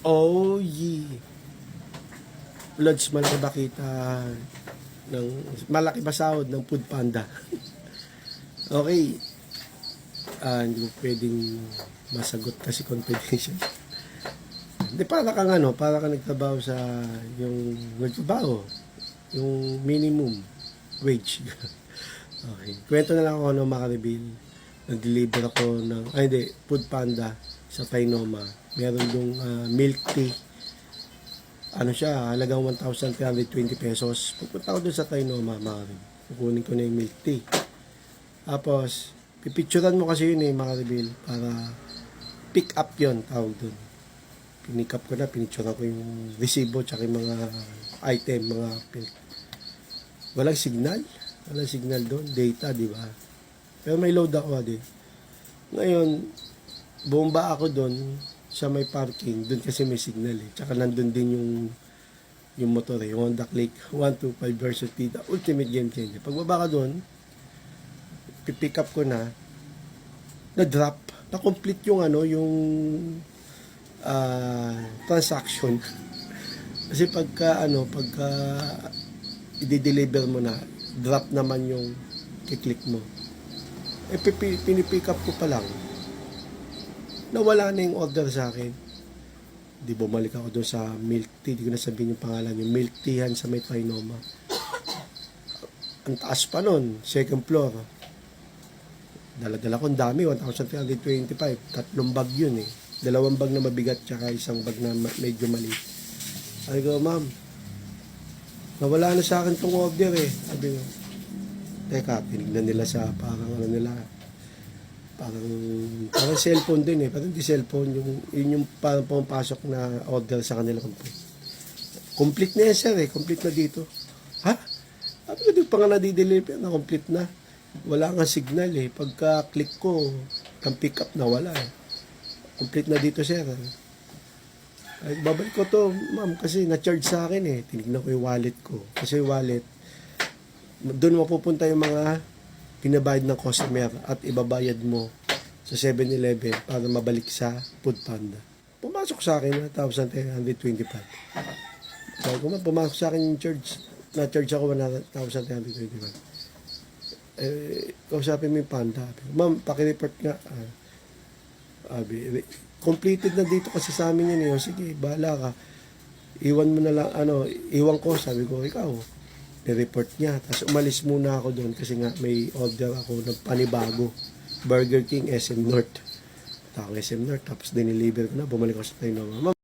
Oh, Lods, malaki ba kita ng malaki ba sahod ng Food Panda? Okay. Hindi ko pwedeng masagot kasi confidential. Hindi, para kang nagtrabaho sa yung nagtrabaho, yung minimum wage. Okay. Kwento na lang ako ng makareveal. Nag-deliver ako ng, hindi, Food Panda sa Trinoma. Meron yung milk tea. Ano siya, halagang 1,320 pesos. Pupunta ako dun sa Trinoma, makareveal. Kukunin ko na yung milk tea. Tapos, pipicturan mo kasi yun makareveal, para pick up yun, tawag dun. Pinick up ko na, pinicturan ko yung resibo, tsaka yung mga item, mga walang signal. Walang signal doon, data, di ba? Pero may load ako din. Ngayon, bomba ako doon sa may parking, doon kasi may signal Tsaka nandun din yung motor yung Honda Click 125 versus Tita Ultimate Game Changer. Pagbaba ka doon, pipick up ko na-drop, na-complete yung transaction. Kasi pagka i-deliver mo na, drop naman yung kiklik mo. Pinipick up ko pa lang, nawala na yung order sa akin. Di bumalik ako doon sa milk tea, di ko na sabihin yung pangalan, yung milk teahan sa may Trinoma. Ang taas pa nun, second floor. Dala-dala ko ang dami, 1,325. 3 bag yun 2 bag na mabigat, tsaka 1 bag na medyo maliit. Sabi ko, ma'am, nawala na sa akin tong order Sabi ko, teka, tinignan nila sa parang parang cellphone din parang di cellphone, yun yung parang pumapasok na order sa kanila. Complete na yan, sir complete na dito. Ha? Sabi ko, di pa nga na-deliver na complete na. Wala nga signal pagka-click ko, ang pick up na wala complete na dito, sir. Ay, babalik ko to, ma'am, kasi na-charge sa akin tinignan ko yung wallet ko. Kasi yung wallet, doon mapupunta yung mga pinabayad ng customer at ibabayad mo sa 7-Eleven para mabalik sa Food Panda. Pumasok sa akin 1,325. Sabi ko, pumasok sa akin yung charge. Na-charge ako 1,325. Kausapin mo yung Panda. Ma'am, pakireport nga. Completed na dito kasi sa amin yun sige, bahala ka. Iwan mo na lang, iwan ko, sabi ko, ikaw. I-report niya. Tapos umalis muna ako doon kasi nga may order ako ng panibago. Burger King, SM North. Tapos SM North, tapos diniliver ko na, bumalik ako sa Trinoma.